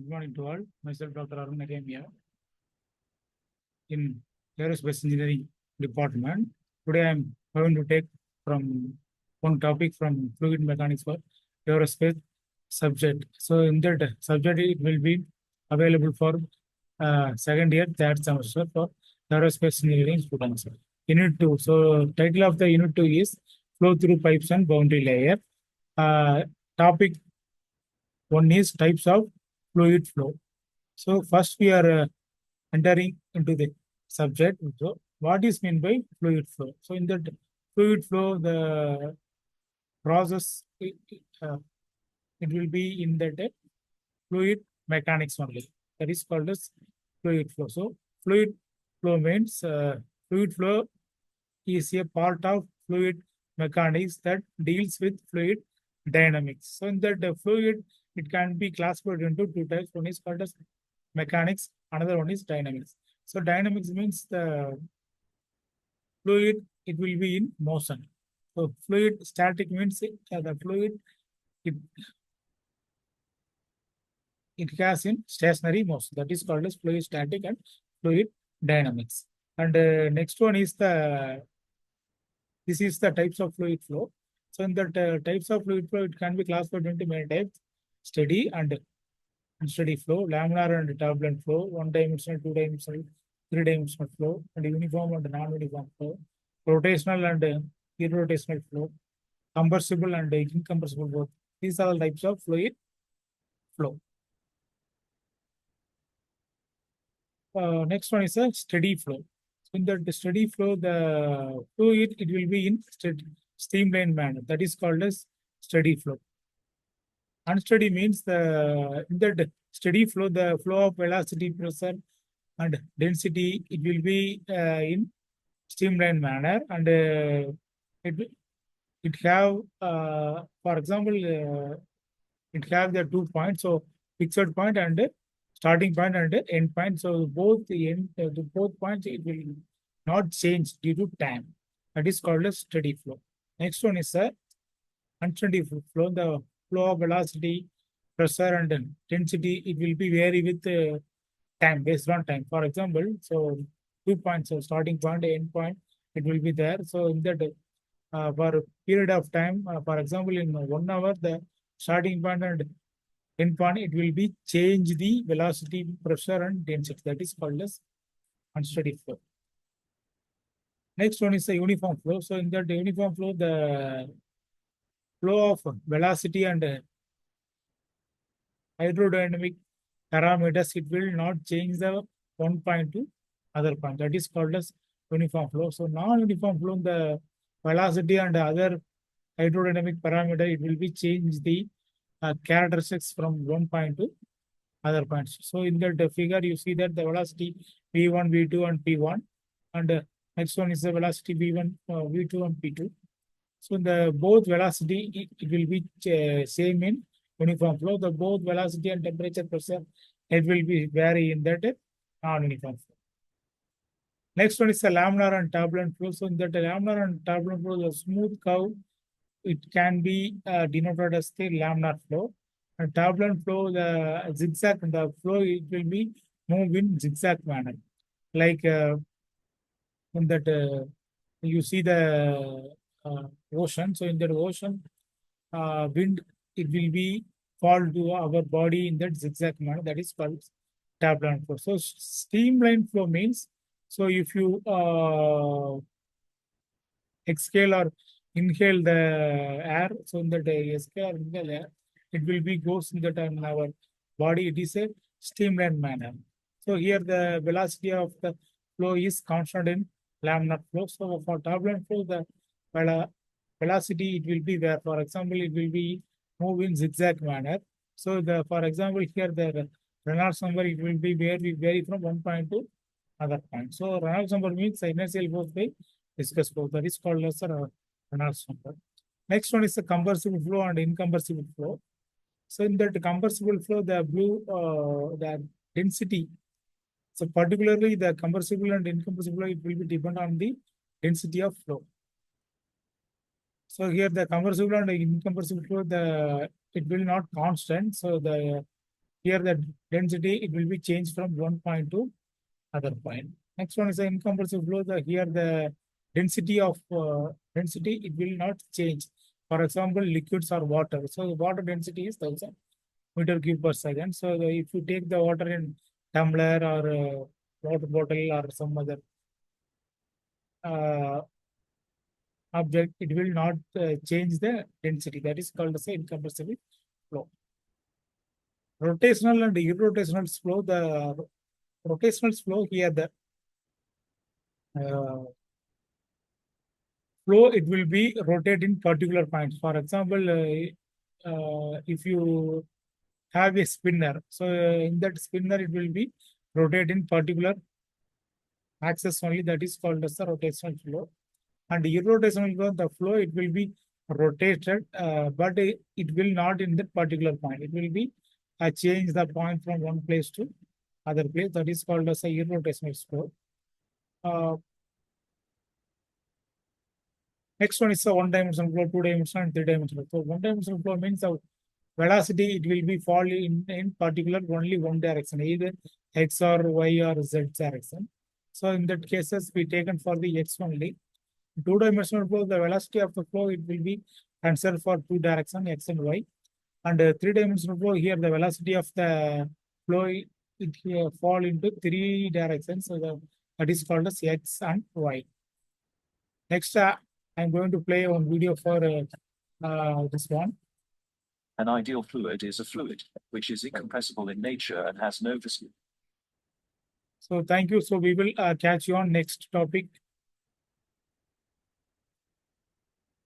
Good morning to all. Myself, Dr. Arun again here in Aerospace Engineering Department. Today, I am going to take from one topic from fluid mechanics for aerospace subject. So, in that subject, it will be available for second year, third semester for aerospace engineering students. Unit 2. So, title of the Unit 2 is Flow Through Pipes and Boundary Layer. Topic 1 is types of fluid flow. So first we are entering into the subject. So what is meant by fluid flow? So in that fluid flow, the process it will be in that fluid mechanics only. That is called as fluid flow. So fluid flow means fluid flow is a part of fluid mechanics that deals with fluid dynamics. So in that fluid, it can be classified into two types. One is called as mechanics, another one is dynamics. So dynamics means the fluid, it will be in motion. So fluid static means the fluid, it has in stationary motion. That is called as fluid static and fluid dynamics. And next one is this is the types of fluid flow. So in the types of fluid flow, it can be classified into many types: steady and unsteady flow, laminar and turbulent flow, one-dimensional, two-dimensional, three-dimensional flow, and uniform and non-uniform flow, rotational and irrotational flow, compressible and incompressible flow. These are all types of fluid flow. Next one is a steady flow. So in the steady flow, the fluid it will be in streamlined manner. That is called as steady flow. Unsteady means in the steady flow, the flow of velocity, pressure, and density it will be in streamlined manner, and it have for example it have the 2 points, so fixed point and starting point and end point. So both both points it will not change due to time. That is called a steady flow. Next one is a unsteady flow. The flow of velocity, pressure, and density it will be vary with time, based on time. For example, so 2 points, so starting point, end point, it will be there. So in that for a period of time, for example, in 1 hour, the starting point and end point, it will be change the velocity, pressure, and density. That is called as unsteady flow. Next one is the uniform flow. So in that uniform flow, the flow of velocity and hydrodynamic parameters, it will not change the one point to other point. That is called as uniform flow. So non-uniform flow, the velocity and other hydrodynamic parameter, it will be change the characteristics from one point to other points. So in that figure, you see that the velocity V1, V2, and P1, and next one is the velocity V1, V2, and P2. So the both velocity it will be same in uniform flow. The both velocity and temperature, pressure it will be vary in that non-uniform flow. Next one is the laminar and turbulent flow. So in that laminar and turbulent flow, the smooth curve it can be denoted as the laminar flow. And turbulent flow, the zigzag, the flow it will be move in zigzag manner. Like in that you see the ocean. So in that ocean, wind it will be fall to our body in that zigzag manner. That is called turbulent flow. So streamline flow means, so if you exhale or inhale the air, so in that exhale or inhale air, it will be goes in that in our body. It is a streamlined manner. So here the velocity of the flow is constant in laminar flow. So for turbulent flow, the velocity it will be there. For example, it will be move in zigzag manner. So the for example here the Reynolds number it will be vary from one point to other point. So Reynolds number means inertial force by viscous force. That is called as Reynolds number. Next one is the compressible flow and incompressible flow. So in that compressible flow, the the density. So particularly the compressible and incompressible, it will be depend on the density of flow. So here the compressible and incompressible flow, it will not constant. So the Here the density, it will be changed from one point to other point. Next one is the incompressible flow. Here the density of density, it will not change. For example, liquids or water. So the water density is 1000 meter cube per second. So if you take the water in tumbler or water bottle or some other uh, object, it will not change the density. That is called as a incompressible flow. Rotational and irrotational flow. The rotational flow here, the uh, flow, it will be rotate in particular points. For example, if you have a spinner, so in that spinner, it will be rotate in particular axis only. That is called as the rotational flow. And irrotational flow, the flow, it will be rotated, but it will not in that particular point. It will be change the point from one place to other place. That is called as a irrotational flow. Next one is a one-dimensional flow, two-dimensional, and three-dimensional flow. One-dimensional flow means the velocity, it will be fall in particular only one direction, either x or y or z direction. So in that cases, we taken for the x only. Two-dimensional flow, the velocity of the flow, it will be considered for two direction, x and y. And three-dimensional flow, here the velocity of the flow, it here fall into three directions. So that is called as x and y. Next, I'm going to play one video for this one. An ideal fluid is a fluid which is incompressible in nature and has no viscosity. So thank you. So we will catch you on next topic.